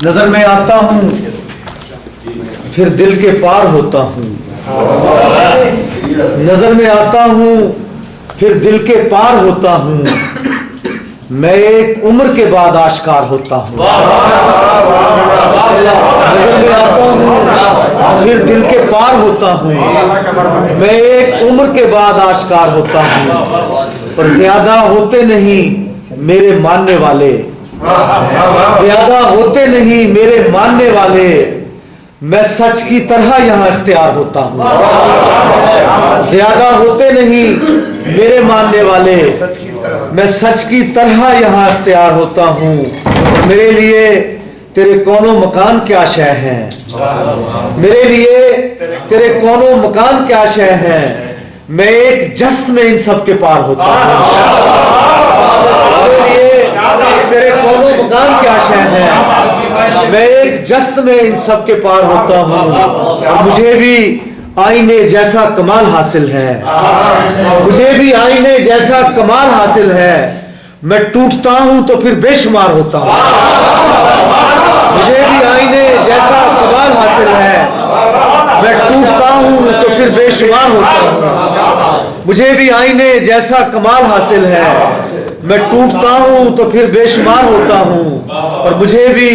نظر میں آتا ہوں پھر دل کے پار ہوتا ہوں، نظر میں آتا ہوں پھر دل کے پار ہوتا ہوں، میں ایک عمر کے بعد آشکار ہوتا ہوں۔ نظر میں آتا ہوں پھر دل کے پار ہوتا ہوں، میں ایک عمر کے بعد آشکار ہوتا ہوں، اور زیادہ ہوتے نہیں میرے ماننے والے، زیادہ ہوتے نہیں میرے ماننے والے، میں سچ کی طرح یہاں اختیار ہوتا ہوں۔ زیادہ ہوتے نہیں میرے ماننے والے، میں سچ کی طرح یہاں اختیار ہوتا ہوں، اور میرے لیے تیرے کون و مکان کیا شے ہیں، میرے لیے تیرے کون و مکان کیا شے ہیں، میں ایک جست میں ان سب کے پار ہوتا ہوں۔ میرے لیے تیرے کون و مکان کیا شے ہیں، میں ایک جست میں ان سب کے پار ہوتا ہوں، اور مجھے بھی آئینے جیسا کمال حاصل ہے، مجھے بھی آئینے جیسا کمال حاصل ہے، میں ٹوٹتا ہوں تو پھر بے شمار ہوتا ہوں۔ مجھے بھی آئینے جیسا کمال حاصل ہے، میں ٹوٹتا ہوں تو پھر بے شمار ہوتا ہوں۔ مجھے بھی آئینے جیسا کمال حاصل ہے، میں ٹوٹتا ہوں تو پھر بے شمار ہوتا ہوں، اور مجھے بھی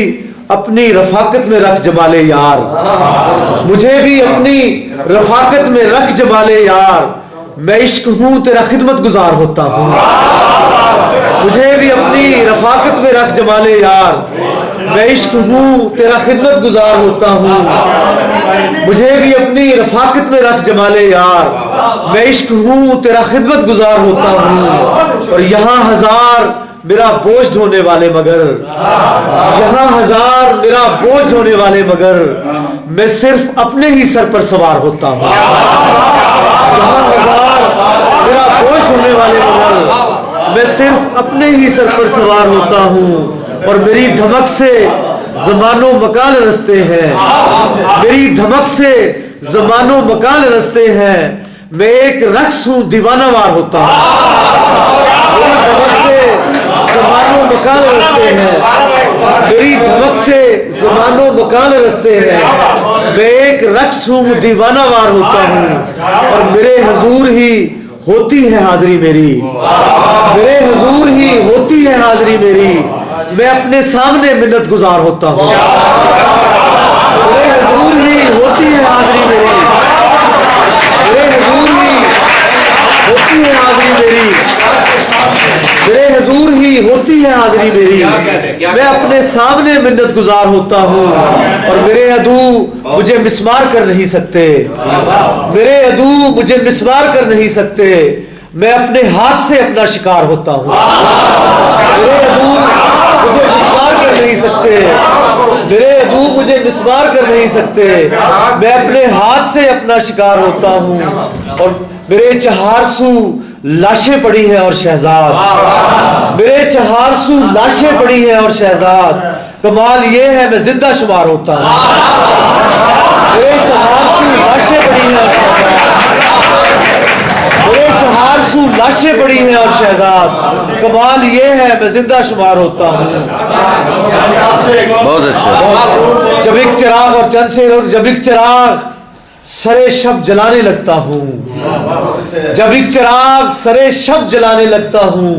اپنی رفاقت میں رکھ جمال یار، مجھے بھی اپنی رفاقت میں رکھ جمال یار، میں عشق ہوں تیرا خدمت گزار ہوتا ہوں۔ مجھے بھی اپنی رفاقت میں رکھ جمال یار، میں عشق ہوں تیرا خدمت گزار ہوتا ہوں۔ مجھے بھی اپنی رفاقت میں رکھ جمال یار، میں عشق ہوں تیرا خدمت گزار ہوتا ہوں، اور یہاں ہزار میرا بوجھ ڈھونے والے مگر، یہاں ہزار میرا بوجھ ڈھونے والے مگر، میں صرف اپنے ہی سر پر سوار ہوتا ہوں۔ یہاں ہزار میرا بوجھ ڈھونے والے مگر، میں صرف اپنے ہی سر پر سوار ہوتا ہوں، اور میری دھمک سے زمان و مکان رستے ہیں، میری دھمک سے زمان و مکان رستے ہیں، میں ایک رقص ہوں دیوانہ وار ہوتا ہوں۔ میری دھمک سے زمان و مکان رستے ہیں، میری دھمک سے زمان و مکان رستے ہیں، میں ایک رقص ہوں دیوانہ وار ہوتا ہوں، اور میرے حضور ہی ہوتی ہے حاضری میری، میرے حضور ہی ہوتی ہے حاضری میری، میں اپنے سامنے منت گزار ہوتا ہوں۔ میرے حضور ہی ہوتی ہے حاضری میری، میرے حضور ہی ہوتی ہے حاضری میری، میرے حضور ہی ہوتی ہے حاضری میری، میں اپنے سامنے منت گزار ہوتا ہوں، اور میرے عدو مجھے مسمار کر نہیں سکتے، میرے عدو مجھے مسمار کر نہیں سکتے، میں اپنے ہاتھ سے اپنا شکار ہوتا ہوں۔ میرے عدو مجھے مسمار کر نہیں سکتے، میرے عدو مجھے مسمار کر نہیں سکتے، میں اپنے ہاتھ سے اپنا شکار ہوتا ہوں، اور میرے چہار سو لاشیں پڑی ہیں اور شہزاد، میرے چہار سو لاشیں پڑی ہیں اور شہزاد، کمال یہ ہے میں زندہ شمار ہوتا ہوں۔ میرے چہار سو لاشیں پڑی ہیں اور شہزاد، میرے چہار سو لاشیں پڑی ہیں اور شہزاد، کمال یہ ہے میں زندہ شمار ہوتا ہوں۔ بہت اچھا۔ جب ایک چراغ اور چند سے جب ایک چراغ سرے شب جلانے لگتا ہوں، جب ایک چراغ سرے شب جلانے لگتا ہوں،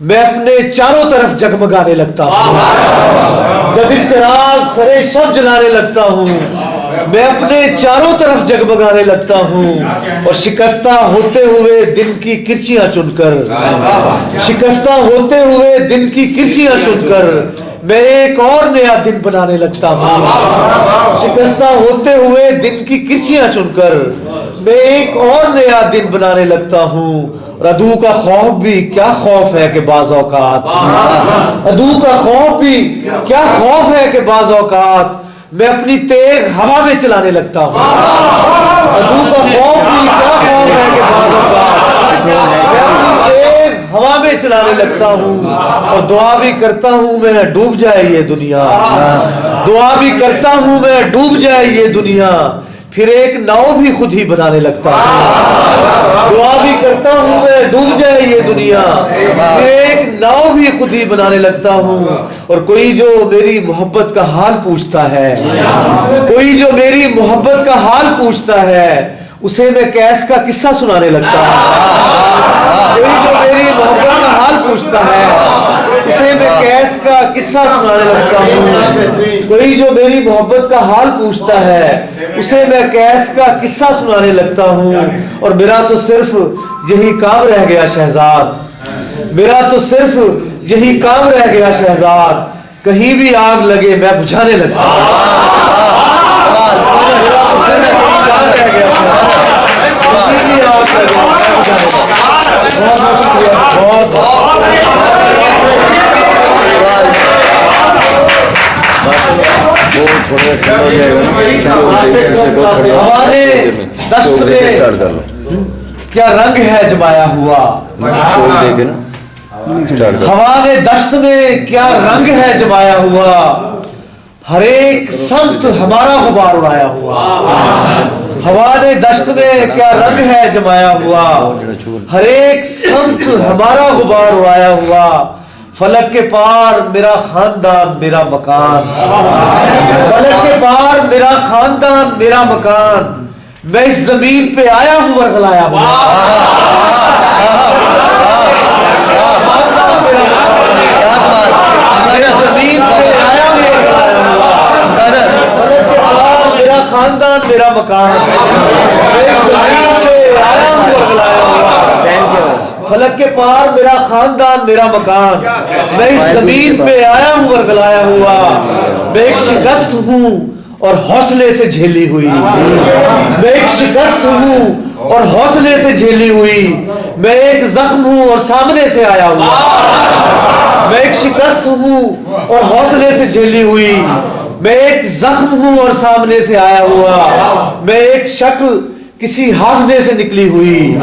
میں اپنے چاروں طرف جگمگانے لگتا ہوں۔ جب ایک چراغ سرے شب جلانے لگتا ہوں، میں اپنے چاروں طرف جگمگانے لگتا ہوں، اور شکستہ ہوتے ہوئے دن کی کرچیاں چن کر، شکستہ ہوتے ہوئے دن کی کرچیاں چن کر، میں ایک اور نیا دن بنانے لگتا ہوں۔ شکستہ ہوتے ہوئے دن کی کرچیاں چن کر، میں ایک اور نیا دن بنانے لگتا ہوں، اور عدو کا خوف بھی کیا خوف ہے کہ بعض اوقات، عدو کا خوف بھی کیا خوف ہے کہ بعض اوقات میں اپنی تیغ ہوا میں چلانے لگتا ہوں۔ عدو کا خوف بھی کیا خوف ہے کہ بعض اوقات میں اپنی تیغ ہوا میں چلانے لگتا ہوں، اور دعا بھی کرتا ہوں میں ڈوب جائے یہ دنیا، دعا بھی کرتا ہوں میں ڈوب جائے یہ دنیا، پھر ایک ناؤ بھی خود ہی بنانے لگتا ہوں. دعا بھی کرتا ہوں میں ڈوب جائے یہ دنیا, پھر ایک ناؤ بھی خود ہی بنانے لگتا ہوں. اور کوئی جو میری محبت کا حال پوچھتا ہے, کوئی جو میری محبت کا حال پوچھتا ہے, اسے میں کیس کا قصہ سنانے لگتا ہوں. کوئی جو میری محبت کا حال پوچھتا ہے, اسے میں کیس کا قصہ سنانے لگتا ہوں. کوئی جو میری محبت کا حال پوچھتا ہے, اسے میں کیس کا قصہ سنانے لگتا ہوں. اور میرا تو صرف یہی کام رہ گیا شہزاد, میرا تو صرف یہی کام رہ گیا شہزاد, کہیں بھی آگ لگے میں بجھانے لگتا ہوں. میرا تو صرف یہی کام رہ گیا شہزاد, کہیں بھی آگ لگے میں بجھانے لگتا ہوں. بہت بہت شکریہ, بہت ہمارے دشت میں کیا رنگ ہے جمایا ہوا, ہمارے دشت میں کیا رنگ ہے جمایا ہوا, ہر ایک سمت ہمارا غبار اڑایا ہوا. ہمارے دشت میں کیا رنگ ہے جمایا ہوا, ہر ایک سمت ہمارا غبار اڑایا ہوا. فلک کے پار میرا خاندان میرا مکان, فلک کے پار میرا خاندان میرا مکان, میں اس زمین پہ آیا ہوں ورغلایا ہوں. میں زمین پہ آیا ہوں ورغلایا ہوں. فلک کے پار میرا خاندان میرا مکان, میں اس زمین پہ آیا ہوں ورغلایا ہوا. فلک کے پار میرا خاندان میرا مکان, میں اس زمین پہ آیا ہوں ورغلایا ہوا. میں ایک شکست ہوں اور حوصلے سے جھیلی ہوئی, میں ایک شکست ہوں اور حوصلے سے جھیلی ہوئی. میں ایک زخم ہوں اور سامنے سے آیا ہوا, میں ایک شکست ہوں اور حوصلے سے جھیلی ہوئی. میں ایک زخم ہوں اور سامنے سے آیا ہوا. میں ایک شکل کسی حافظے سے نکلی ہوئی,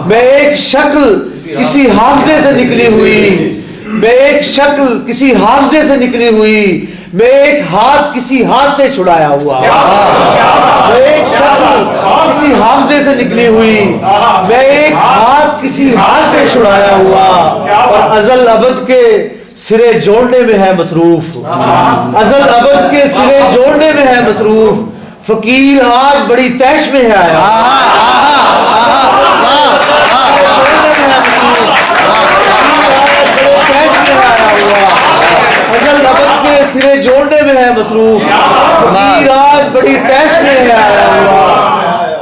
میں ایک شکل کسی حافظے سے نکلی ہوئی. میں ایک شکل کسی حافظے سے نکلی ہوئی. میں ایک ہاتھ کسی ہاتھ سے چھڑایا ہوا, میں ایک شکل کسی حافظے سے نکلی ہوئی. میں ایک ہاتھ کسی ہاتھ سے چھڑایا ہوا. اور ازل ابد کے سرے جوڑنے میں ہے مصروف, ازل ابد کے سرے جوڑنے میں ہے مصروف. فقیر آج بڑی تیش میں ہے آیا, ازل ابد کے سرے جوڑنے میں ہے مصروف. فقیر آج بڑی تیش میں ہے آیا ہوا,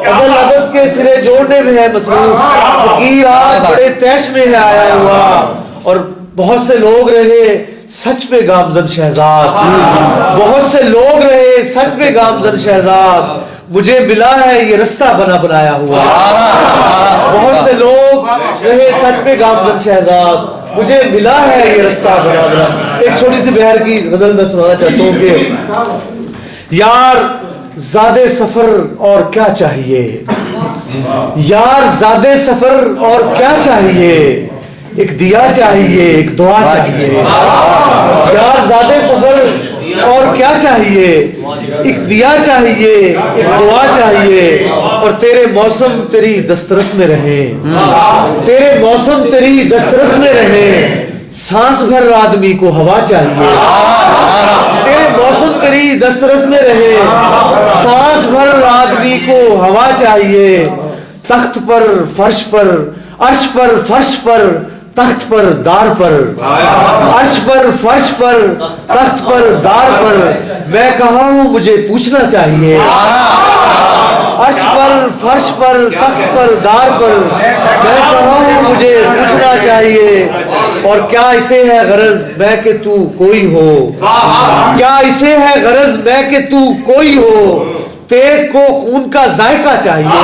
ازل ابد کے سرے جوڑنے میں ہے مصروف. فقیر آج بڑے تیش میں ہے آیا ہوا. اور بہت سے لوگ رہے سچ پہ گامزن شہزاد, بہت سے لوگ رہے سچ پہ گامزن شہزاد. مجھے ملا ہے یہ رستہ بنا بنایا ہوا. بہت سے لوگ رہے سچ پہ گامزن شہزاد, مجھے ملا ہے یہ رستہ بنا بنا. ایک چھوٹی سی بہر کی غزل میں سنانا چاہتا ہوں کہ یار زیادہ سفر اور کیا چاہیے, یار زیادہ سفر اور کیا چاہیے, ایک دیا چاہیے ایک دعا چاہیے. یار زیادہ سفر اور کیا چاہیے, ایک دیا چاہیے ایک دعا چاہیے. اور تیرے موسم تیری دسترس میں رہے, تیرے موسم تیری دسترس میں رہے. سانس بھر آدمی کو ہوا چاہیے, تیرے موسم تیری دسترس میں رہے. سانس بھر آدمی کو ہوا چاہیے. تخت پر فرش پر عرش پر فرش پر تخت پر دار پر, عرش پر فرش پر تخت پر دار پر. میں کہاں ہوں مجھے پوچھنا چاہیے, عرش پر فرش پر تخت پر دار پر. میں کہاں ہوں مجھے پوچھنا چاہیے. اور کیا اسے ہے غرض میں کہ تو کوئی ہو, کیا اسے ہے غرض میں کہ تو کوئی ہو. تیغ کو خون کا ذائقہ چاہیے, کیا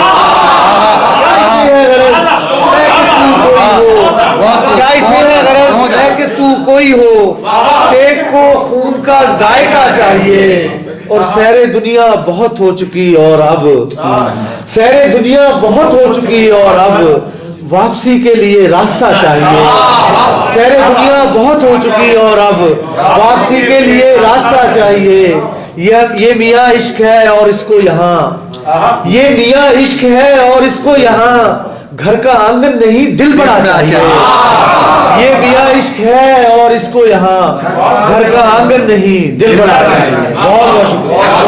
اسے ہے غرض میں کہ تو کوئی ہو, کیا اسے ہے غرض میں کہ تو کوئی ہو. تیغ کو خون کا ذائقہ چاہیے. اور سیر دنیا بہت ہو چکی اور اب, سیر دنیا بہت ہو چکی اور اب واپسی کے لیے راستہ چاہیے. سیر دنیا بہت ہو چکی اور اب واپسی کے لیے راستہ چاہیے. یہ میاں عشق ہے اور اس کو یہاں یہ میاں عشق ہے اور اس کو یہاں گھر کا آنگن نہیں دل بڑا چاہیے. یہ میاں عشق ہے اور اس کو یہاں گھر کا آنگن نہیں دل بڑا چاہیے. بہت بہت شکریہ.